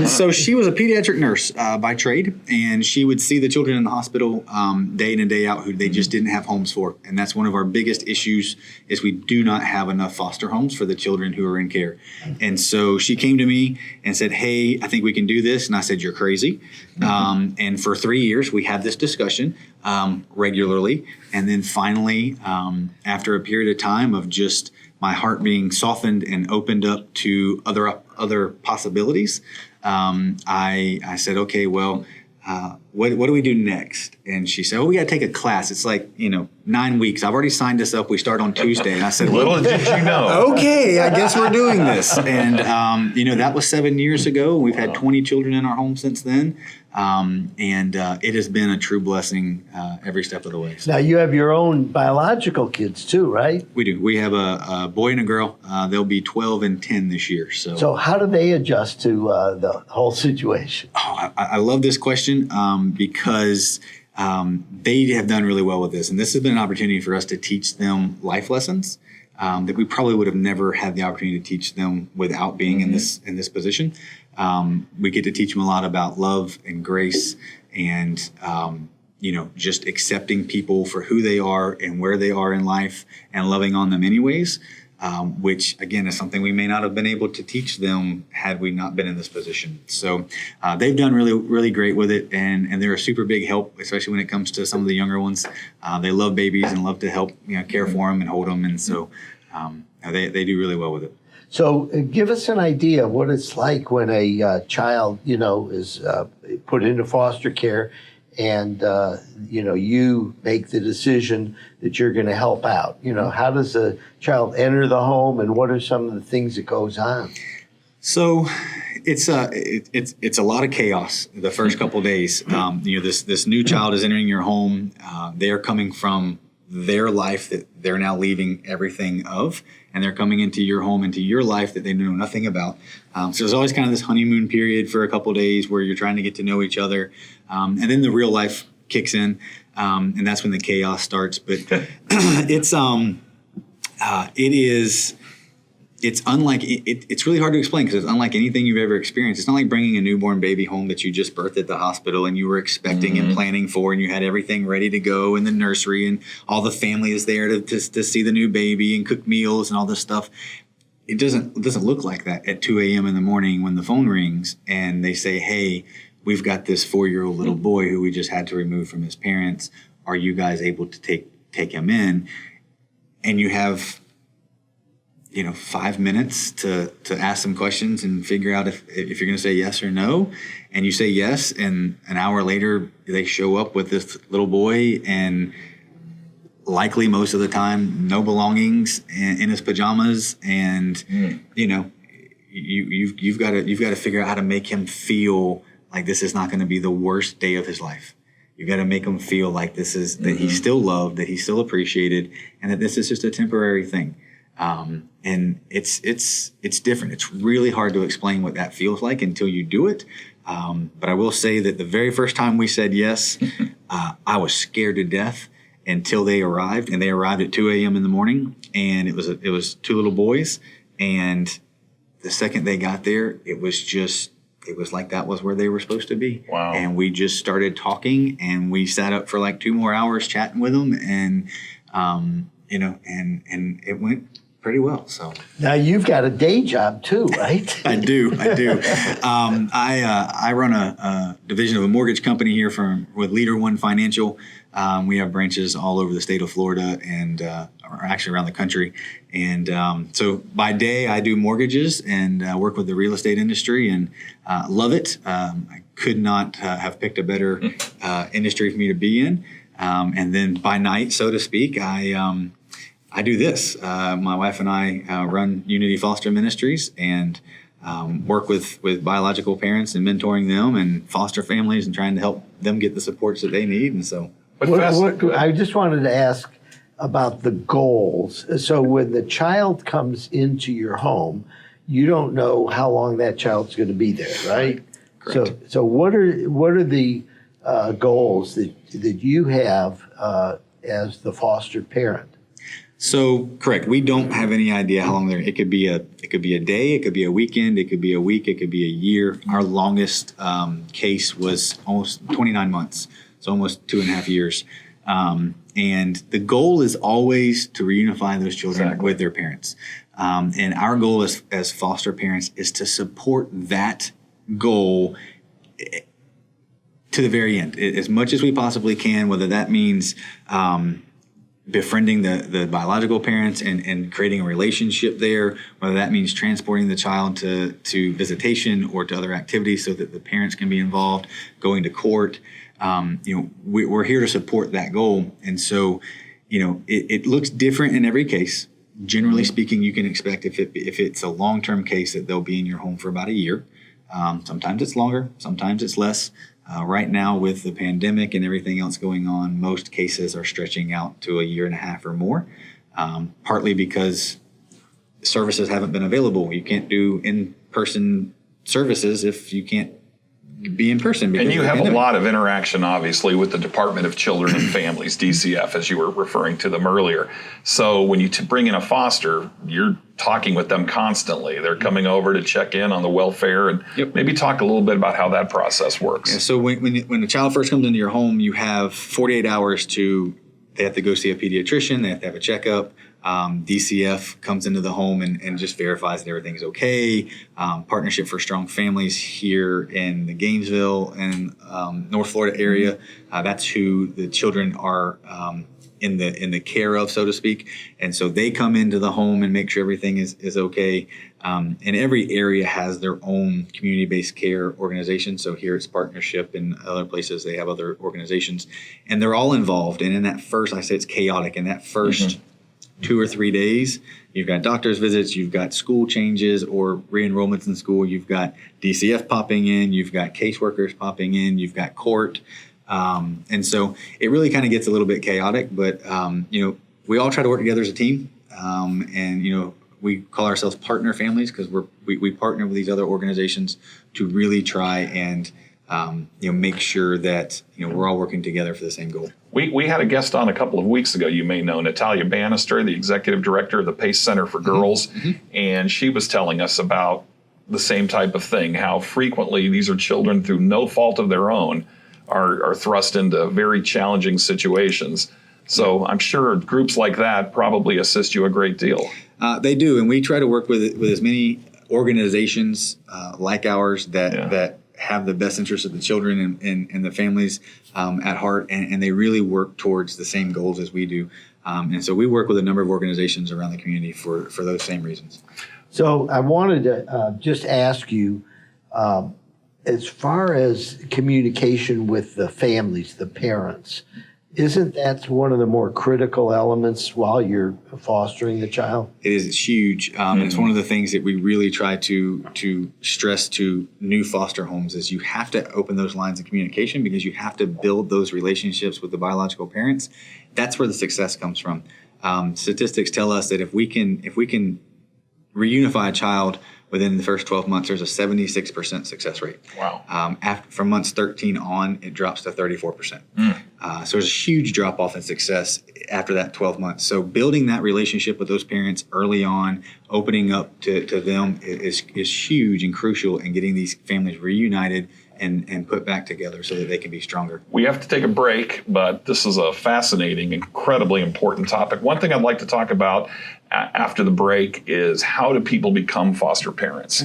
So she was a pediatric nurse by trade, and she would see the children in the hospital day in and day out who they just didn't have homes for. And that's one of our biggest issues is we do not have enough foster homes for the children who are in care. And so she came to me and said, hey, I think we can do this. And I said, you're crazy. And for 3 years, we had this discussion regularly. And then finally, after a period of time of just my heart being softened and opened up to other possibilities, I said, okay, well, what do we do next? And she said, we got to take a class. It's like, 9 weeks. I've already signed us up. We start on Tuesday. And I said, little did you know. Okay, I guess we're doing this. And, that was 7 years ago. We've had 20 children in our home since then. And it has been a true blessing every step of the way. So. Now, you have your own biological kids too, right? We do. We have a boy and a girl. They'll be 12 and 10 this year. So how do they adjust to the whole situation? Oh, I love this question. because they have done really well with this. And this has been an opportunity for us to teach them life lessons that we probably would have never had the opportunity to teach them without being in this position. We get to teach them a lot about love and grace and just accepting people for who they are and where they are in life and loving on them anyways. Which again is something we may not have been able to teach them had we not been in this position. So they've done really, really great with it, and they're a super big help, especially when it comes to some of the younger ones. They love babies and love to help, care for them and hold them, and so they do really well with it. So give us an idea of what it's like when a child, is put into foster care, and you make the decision that you're going to help out. How does a child enter the home, and what are some of the things that goes on? So it's a lot of chaos the first couple of days. This new child is entering your home. They are coming from their life that they're now leaving everything of, and they're coming into your home, into your life that they know nothing about. So there's always kind of this honeymoon period for a couple of days where you're trying to get to know each other. And then the real life kicks in, and that's when the chaos starts. But it's unlike it's really hard to explain because it's unlike anything you've ever experienced. It's not like bringing a newborn baby home that you just birthed at the hospital and you were expecting and planning for, and you had everything ready to go in the nursery, and all the family is there to see the new baby and cook meals and all this stuff. It doesn't look like that at 2 a.m. in the morning when the phone rings and they say, "Hey, we've got this 4-year-old little boy who we just had to remove from his parents. Are you guys able to take him in?" And you have 5 minutes to ask some questions and figure out if you're going to say yes or no. And you say yes, and an hour later they show up with this little boy, and likely most of the time no belongings, in his pajamas, and you've got to figure out how to make him feel like this is not going to be the worst day of his life. You've got to make him feel like this is that he's still loved, that he's still appreciated, and that this is just a temporary thing. And it's different. It's really hard to explain what that feels like until you do it. But I will say that the very first time we said yes, I was scared to death until they arrived, and they arrived at 2 a.m. in the morning, and it was 2 little boys. And the second they got there, it was like that was where they were supposed to be. Wow. And we just started talking, and we sat up for like 2 more hours chatting with them, and and it went pretty well. So now you've got a day job too, right? I do. I run a division of a mortgage company here with Leader One Financial. We have branches all over the state of Florida and actually around the country. And so by day I do mortgages and work with the real estate industry, and love it. I could not have picked a better industry for me to be in. And then by night, so to speak, I do this. My wife and I run Unity Foster Ministries and work with biological parents and mentoring them and foster families and trying to help them get the supports that they need. And so, I just wanted to ask about the goals. So when the child comes into your home, you don't know how long that child's going to be there, right? Correct. So what are the goals that you have as the foster parent? So correct. We don't have any idea how long it could be a day, it could be a weekend, it could be a week, it could be a year. Our longest case was almost 29 months, so almost 2.5 years. And the goal is always to reunify those children with their parents. And our goal as foster parents is to support that goal to the very end, as much as we possibly can, whether that means befriending the biological parents and creating a relationship there, whether that means transporting the child to visitation or to other activities so that the parents can be involved, going to court. We're here to support that goal. And so, it looks different in every case. Generally speaking, you can expect if it's a long-term case that they'll be in your home for about a year. Sometimes it's longer, sometimes it's less. Right now, with the pandemic and everything else going on, most cases are stretching out to 1.5 years or more, partly because services haven't been available. You can't do in-person services if you can't be in person. And you have a lot of interaction, obviously, with the Department of Children and Families, DCF, as you were referring to them earlier. So when you bring in a foster, you're talking with them constantly. They're coming over to check in on the welfare, and maybe talk a little bit about how that process works. Yeah, so when the child first comes into your home, you have 48 hours they have to go see a pediatrician, they have to have a checkup. DCF comes into the home and just verifies that everything's okay. Partnership for Strong Families here in the Gainesville and North Florida area. That's who the children are in the care of, so to speak. And so they come into the home and make sure everything is okay. And every area has their own community-based care organization. So here it's Partnership, and other places they have other organizations. And they're all involved. And in that first, I say it's chaotic. In that first 2 or 3 days, you've got doctor's visits, you've got school changes or re-enrollments in school, you've got DCF popping in, you've got caseworkers popping in, you've got court. And so it really kind of gets a little bit chaotic, but, we all try to work together as a team. And, we call ourselves partner families because we partner with these other organizations to really try and make sure that we're all working together for the same goal. We had a guest on a couple of weeks ago, you may know, Natalia Bannister, the executive director of the Pace Center for Girls, and she was telling us about the same type of thing, how frequently these are children through no fault of their own are thrust into very challenging situations. So I'm sure groups like that probably assist you a great deal. They do, and we try to work with as many organizations like ours that have the best interests of the children and the families at heart, and they really work towards the same goals as we do. And so we work with a number of organizations around the community for those same reasons. So I wanted to just ask you, as far as communication with the families, the parents, isn't that one of the more critical elements while you're fostering the child? It is. It's huge. It's one of the things that we really try to stress to new foster homes is you have to open those lines of communication because you have to build those relationships with the biological parents. That's where the success comes from. Statistics tell us that if we can reunify a child within the first 12 months, there's a 76% success rate. Wow. From months 13 on, it drops to 34%. So there's a huge drop off in success after that 12 months. So building that relationship with those parents early on, opening up to them is huge and crucial in getting these families reunited and put back together so that they can be stronger. We have to take a break, but this is a fascinating, incredibly important topic. One thing I'd like to talk about after the break is how do people become foster parents?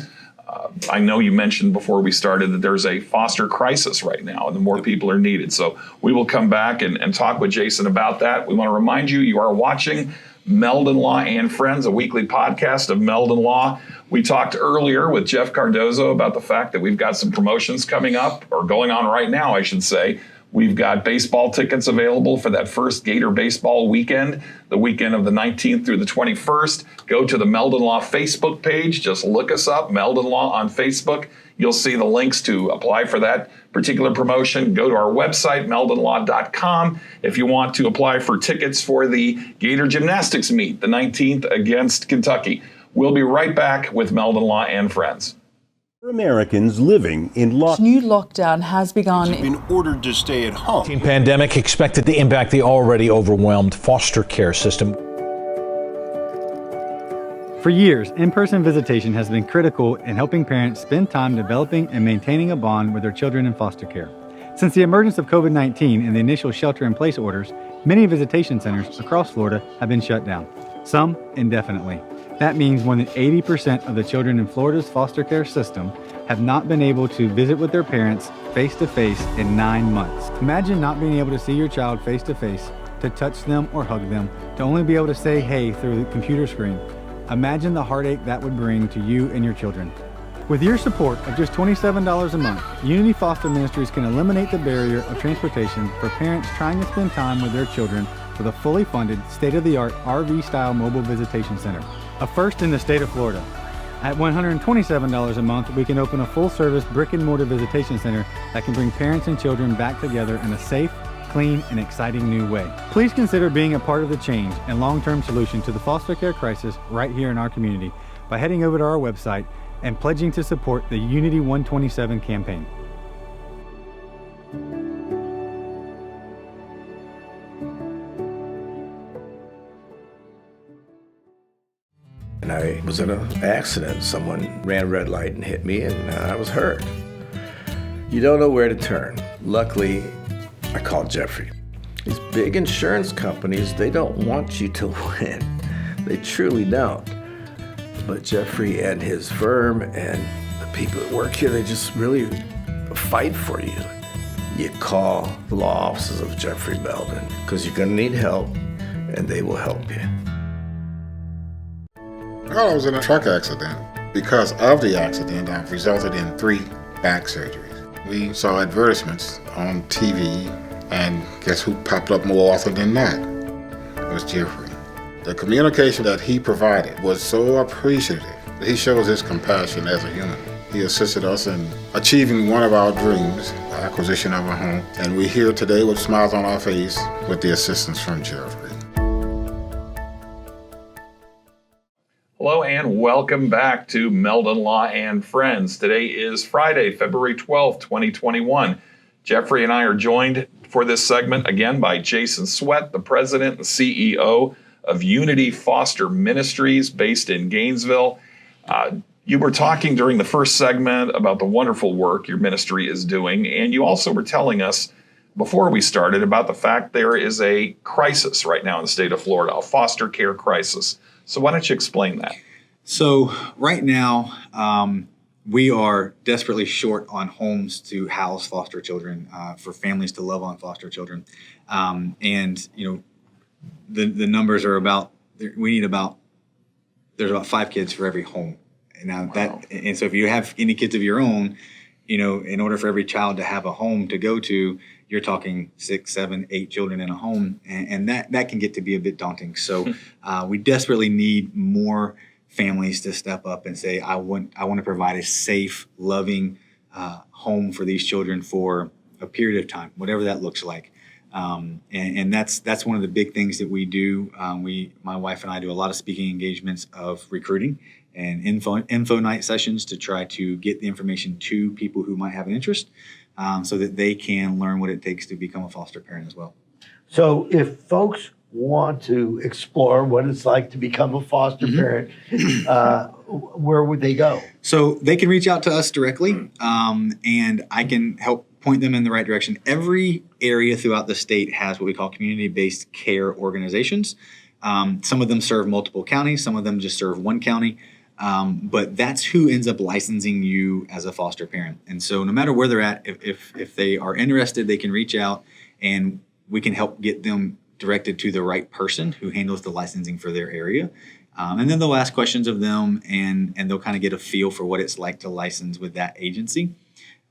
I know you mentioned before we started that there's a foster crisis right now and the more people are needed. So we will come back and talk with Jason about that. We want to remind you are watching Meldon Law and Friends, a weekly podcast of Meldon Law. We talked earlier with Jeff Cardozo about the fact that we've got some promotions coming up, or going on right now, I should say. We've got baseball tickets available for that first Gator baseball weekend, the weekend of the 19th through the 21st. Go to the Meldon Law Facebook page. Just look us up, Meldon Law on Facebook. You'll see the links to apply for that particular promotion. Go to our website, meldonlaw.com, if you want to apply for tickets for the Gator gymnastics meet, the 19th against Kentucky. We'll be right back with Meldon Law and Friends. Americans living in New lockdown has begun. Been ordered to stay at home. The pandemic expected to impact the already overwhelmed foster care system. For years, in-person visitation has been critical in helping parents spend time developing and maintaining a bond with their children in foster care. Since the emergence of COVID-19 and the initial shelter-in-place orders, many visitation centers across Florida have been shut down, some indefinitely. That means more than 80% of the children in Florida's foster care system have not been able to visit with their parents face-to-face in 9 months. Imagine not being able to see your child face-to-face, to touch them or hug them, to only be able to say hey through the computer screen. Imagine the heartache that would bring to you and your children. With your support of just $27 a month, Unity Foster Ministries can eliminate the barrier of transportation for parents trying to spend time with their children with a fully funded, state-of-the-art RV-style mobile visitation center. A first in the state of Florida. At $127 a month, we can open a full-service brick-and-mortar visitation center that can bring parents and children back together in a safe, clean, and exciting new way. Please consider being a part of the change and long-term solution to the foster care crisis right here in our community by heading over to our website and pledging to support the Unity 127 campaign. And I was in an accident. Someone ran a red light and hit me, and I was hurt. You don't know where to turn. Luckily, I called Jeffrey. These big insurance companies, they don't want you to win. They truly don't. But Jeffrey and his firm and the people that work here, they just really fight for you. You call the law offices of Jeffrey Meldon, because you're gonna need help, and they will help you. Well, I was in a truck accident. Because of the accident, I've resulted in 3 back surgeries. We saw advertisements on TV, and guess who popped up more often than that? It was Jeffrey. The communication that he provided was so appreciative. He shows his compassion as a human. He assisted us in achieving one of our dreams, the acquisition of a home, and we're here today with smiles on our face with the assistance from Jeffrey. Hello and welcome back to Meldon Law and Friends. Today is Friday, February 12th, 2021. Jeffrey and I are joined for this segment again by Jason Sweat, the president and CEO of Unity Foster Ministries based in Gainesville. You were talking during the first segment about the wonderful work your ministry is doing, and you also were telling us before we started about the fact there is a crisis right now in the state of Florida, a foster care crisis. So why don't you explain that? So right now, we are desperately short on homes to house foster children, for families to love on foster children. And, you know, the numbers are about, there's about 5 kids for every home. And now and so if you have any kids of your own, you know, in order for every child to have a home to go to, you're talking 6, 7, 8 children in a home, and that can get to be a bit daunting. So we desperately need more families to step up and say, I want to provide a safe, loving home for these children for a period of time, whatever that looks like. And that's one of the big things that we do. My wife and I do a lot of speaking engagements of recruiting and info night sessions to try to get the information to people who might have an interest, so that they can learn what it takes to become a foster parent as well. So if folks want to explore what it's like to become a foster parent, where would they go? So they can reach out to us directly, and I can help point them in the right direction. Every area throughout the state has what we call community-based care organizations. Some of them serve multiple counties, some of them just serve one county. But that's who ends up licensing you as a foster parent. And so no matter where they're at, if they are interested, they can reach out and we can help get them directed to the right person who handles the licensing for their area. And then they'll ask questions of them and they'll kind of get a feel for what it's like to license with that agency.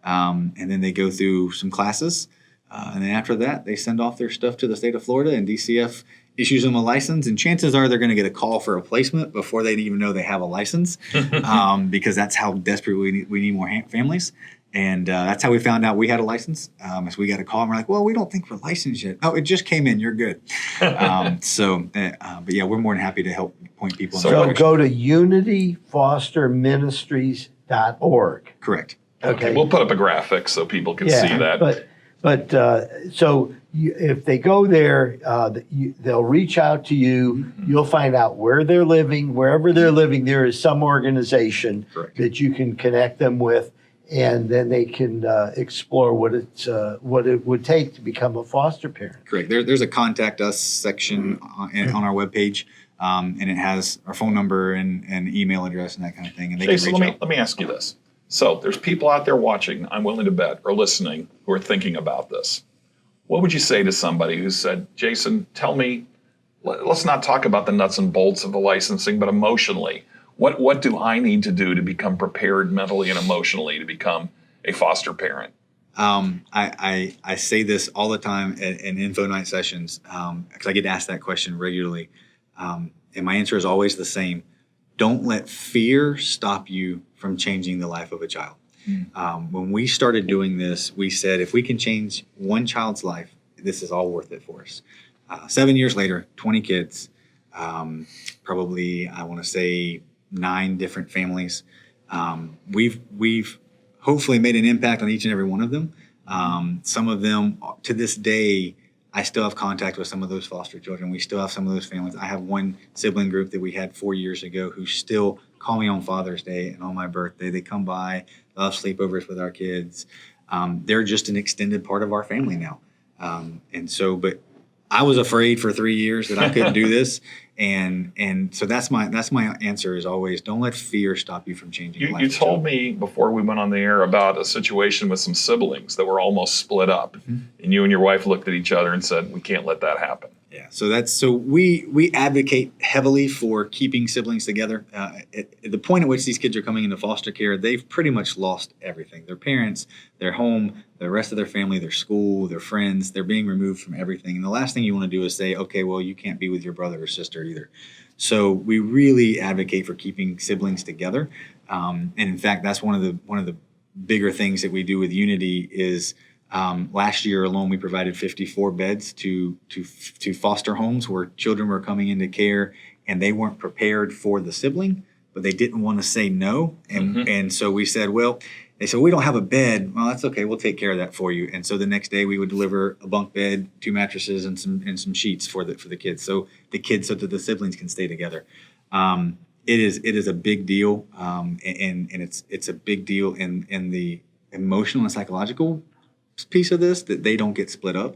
And then they go through some classes. And then after that, they send off their stuff to the state of Florida, and DCF issues them a license. And chances are they're going to get a call for a placement before they even know they have a license, because that's how desperate we need more families. And that's how we found out we had a license. So we got a call and we're like, well, we don't think we're licensed yet. Oh, it just came in. You're good. But yeah, we're more than happy to help point people in the direction. So go to unityfosterministries.org. Correct. Okay, we'll put up a graphic so people can see that. But if they go there, they'll reach out to you. Mm-hmm. You'll find out where they're living. Wherever they're living, there is some organization that you can connect them with, and then they can explore what it would take to become a foster parent. Correct. There's a contact us section on our webpage, and it has our phone number and email address and that kind of thing. And they Jason, can reach out. Let me ask you this. So there's people out there watching, I'm willing to bet, or listening, who are thinking about this. What would you say to somebody who said, Jason, tell me, let's not talk about the nuts and bolts of the licensing, but emotionally, what do I need to do to become prepared mentally and emotionally to become a foster parent? I say this all the time in info night sessions, because I get asked that question regularly. And my answer is always the same. Don't let fear stop you from changing the life of a child. When we started doing this, we said, if we can change one child's life, this is all worth it for us. 7 years later, 20 kids, probably, I want to say 9 different families. We've hopefully made an impact on each and every one of them. Some of them, to this day, I still have contact with some of those foster children. We still have some of those families. I have one sibling group that we had 4 years ago who still call me on Father's Day and on my birthday. They come by, they'll have sleepovers with our kids. They're just an extended part of our family now. But I was afraid for 3 years that I couldn't do this. And so that's my answer is always, don't let fear stop you from changing life. You told me before we went on the air about a situation with some siblings that were almost split up, and you and your wife looked at each other and said, we can't let that happen. Yeah, so we advocate heavily for keeping siblings together. At the point at which these kids are coming into foster care, they've pretty much lost everything. Their parents, their home, the rest of their family, their school, their friends, they're being removed from everything. And the last thing you want to do is say, okay, well, you can't be with your brother or sister either. So we really advocate for keeping siblings together. And in fact, that's one of the bigger things that we do with Unity is last year alone, we provided 54 beds to foster homes where children were coming into care and they weren't prepared for the sibling, but they didn't want to say no. And so we said, well, they said, we don't have a bed. Well, that's okay. We'll take care of that for you. And so the next day we would deliver a bunk bed, 2 mattresses, and some sheets for the kids. So that the siblings can stay together. It is a big deal. And it's a big deal in the emotional and psychological piece of this, that they don't get split up.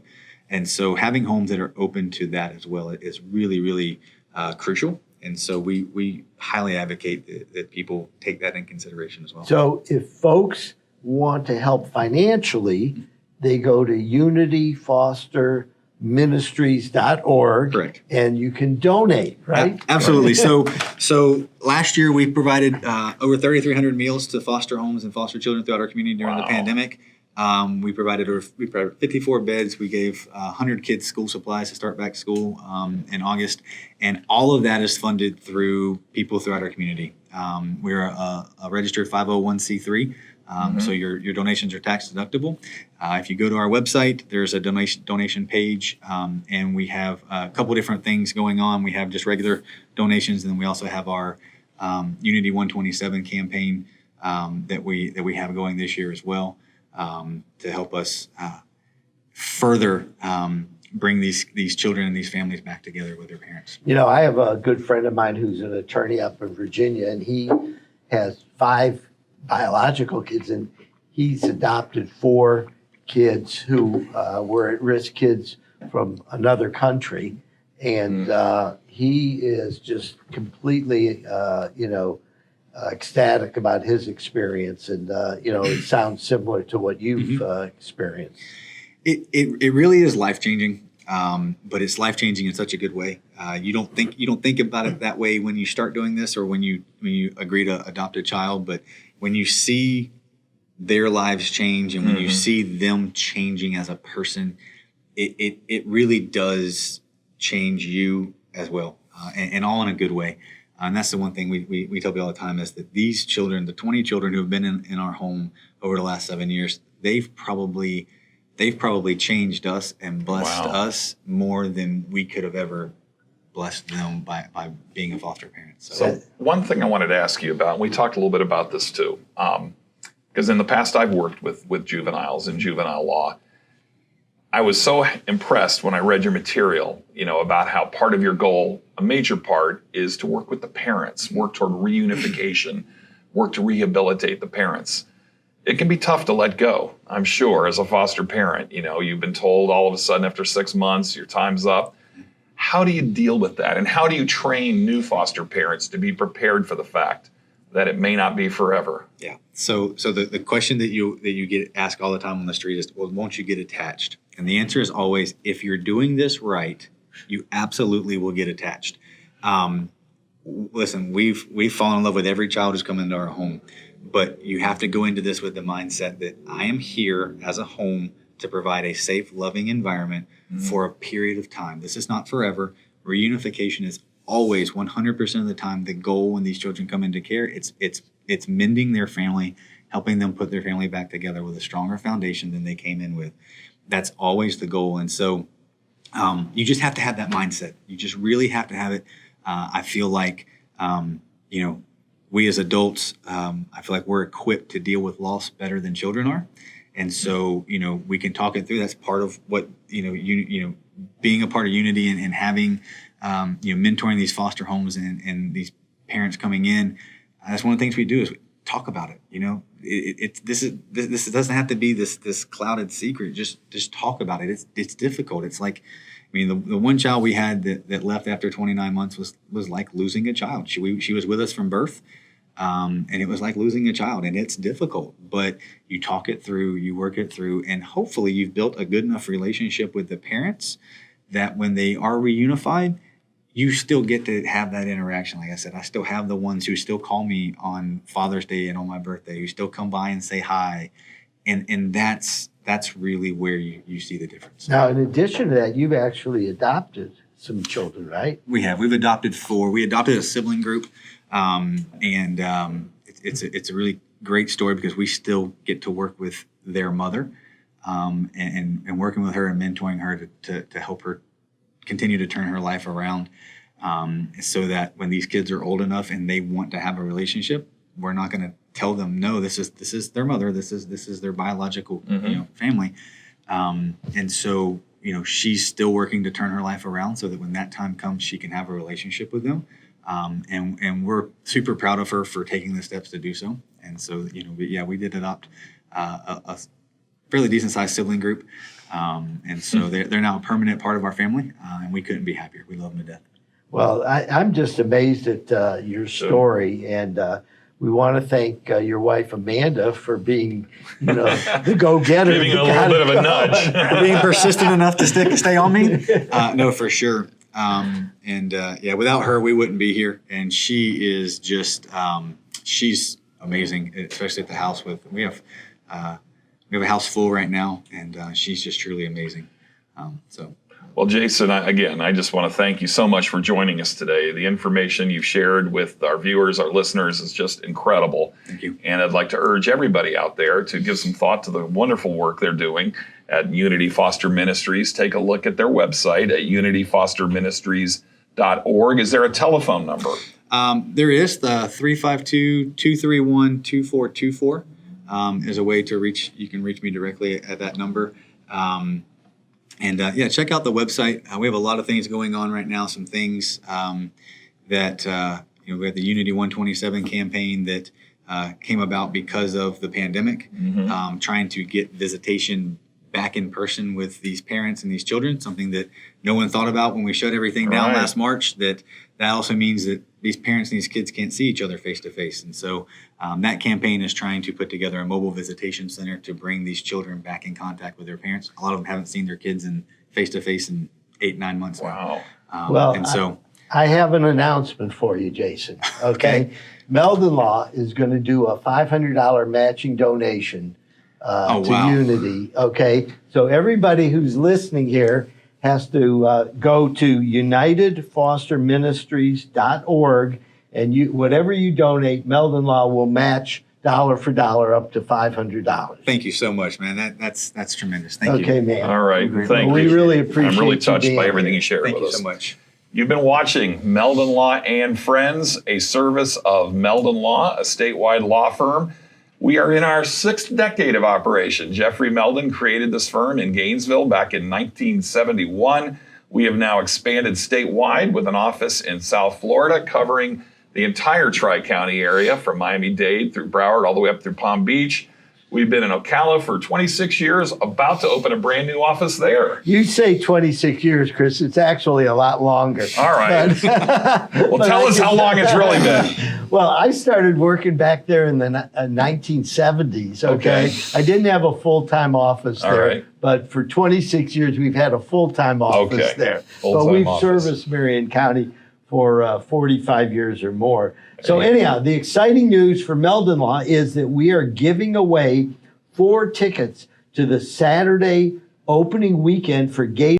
And so having homes that are open to that as well is really, really crucial. And so we highly advocate that people take that in consideration as well. So if folks want to help financially, they go to unityfosterministries.org. Correct. And you can donate, right? Absolutely. So last year we provided over 3,300 meals to foster homes and foster children throughout our community during the pandemic. We provided 54 beds. We gave 100 kids school supplies to start back school in August. And all of that is funded through people throughout our community. We're a registered 501c3, so your donations are tax deductible. If you go to our website, there's a donation page, and we have a couple different things going on. We have just regular donations, and then we also have our Unity 127 campaign that we have going this year as well. To help us further bring these children and these families back together with their parents. You know, I have a good friend of mine who's an attorney up in Virginia, and he has 5 biological kids, and he's adopted 4 kids who were at-risk kids from another country, and he is just completely, ecstatic about his experience, and it sounds similar to what you've experienced. It really is life-changing, but it's life-changing in such a good way. You don't think about it that way when you start doing this or when you agree to adopt a child, but when you see their lives change and when you see them changing as a person, it really does change you as well, and all in a good way. And that's the one thing we tell people all the time is that these children, the 20 children who have been in our home over the last 7 years, they've probably changed us and blessed us more than we could have ever blessed them by being a foster parent. So one thing I wanted to ask you about, and we talked a little bit about this too, because in the past I've worked with juveniles in juvenile law. I was so impressed when I read your material, about how part of your goal, a major part, is to work with the parents, work toward reunification, work to rehabilitate the parents. It can be tough to let go, I'm sure, as a foster parent. You've been told all of a sudden after 6 months, your time's up. How do you deal with that? And how do you train new foster parents to be prepared for the fact that it may not be forever? Yeah. So the question that you get asked all the time on the street is, well, won't you get attached? And the answer is always, if you're doing this right, you absolutely will get attached. Listen, we've fallen in love with every child who's come into our home, but you have to go into this with the mindset that I am here as a home to provide a safe, loving environment for a period of time. This is not forever. Reunification is always 100% of the time the goal when these children come into care. It's mending their family, helping them put their family back together with a stronger foundation than they came in with. That's always the goal. And so you just have to have that mindset. You just really have to have it. I feel like, we as adults, I feel like we're equipped to deal with loss better than children are. And so, we can talk it through. That's part of what, being a part of Unity and having, mentoring these foster homes and these parents coming in. That's one of the things we do is we talk about it. This doesn't have to be this clouded secret. Just talk about it. It's difficult. It's like, the one child we had that left after 29 months was like losing a child. She was with us from birth. And it was like losing a child, and it's difficult, but you talk it through, you work it through, and hopefully you've built a good enough relationship with the parents that when they are reunified, you still get to have that interaction. Like I said, I still have the ones who still call me on Father's Day and on my birthday, who still come by and say hi. And that's really where you see the difference. Now, in addition to that, you've actually adopted some children, right? We have. We've adopted 4. We adopted a sibling group. It's a really great story because we still get to work with their mother, and working with her and mentoring her to help her continue to turn her life around, so that when these kids are old enough and they want to have a relationship, we're not going to tell them, no, this is their mother, this is their biological family, and so she's still working to turn her life around so that when that time comes, she can have a relationship with them. And we're super proud of her for taking the steps to do so. And so, we did adopt a fairly decent sized sibling group. And so they're now a permanent part of our family, and we couldn't be happier. We love them to death. Well, I'm just amazed at your story, and we want to thank your wife, Amanda, for being, the go-getter. Giving it a little bit of a nudge. Being persistent enough to stay on me. No, for sure. Without her, we wouldn't be here. And she is just, she's amazing, especially at the house we have a house full right now, and she's just truly amazing. Well, Jason, I just want to thank you so much for joining us today. The information you've shared with our viewers, our listeners, is just incredible. Thank you. And I'd like to urge everybody out there to give some thought to the wonderful work they're doing at Unity Foster Ministries. Take a look at their website at unityfosterministries.org. Is there a telephone number? There is. The 352-231-2424 is a way to reach. You can reach me directly at that number. Check out the website. We have a lot of things going on right now. Some things that we have the Unity 127 campaign that came about because of the pandemic, trying to get visitation back in person with these parents and these children, something that no one thought about when we shut everything down last March. That also means that these parents and these kids can't see each other face to face. And so that campaign is trying to put together a mobile visitation center to bring these children back in contact with their parents. A lot of them haven't seen their kids in face to face in 8-9 months now. Wow. I have an announcement for you, Jason. Okay. Meldon Law is going to do a $500 matching donation to Unity. Okay. So everybody who's listening here has to go to unitedfosterministries.org, and whatever you donate, Meldon Law will match dollar for dollar up to $500. Thank you so much, man. That's tremendous. Thank you. Okay, man. All right. Thank you. We really appreciate it. I'm really touched by everything you shared with us. Thank you so much. You've been watching Meldon Law and Friends, a service of Meldon Law, a statewide law firm. We are in our 6th decade of operation. Jeffrey Meldon created this firm in Gainesville back in 1971. We have now expanded statewide with an office in South Florida covering the entire Tri-County area from Miami-Dade through Broward all the way up through Palm Beach. We've been in Ocala for 26 years, about to open a brand new office there. You say 26 years, Chris. It's actually a lot longer. All right. Well, tell us how long it's really been. Well, I started working back there in the 1970s, okay? I didn't have a full-time office there, but for 26 years, we've had a full-time office there. But we've serviced Marion County for 45 years or more. So anyhow, the exciting news for Meldon Law is that we are giving away 4 tickets to the Saturday opening weekend for Gators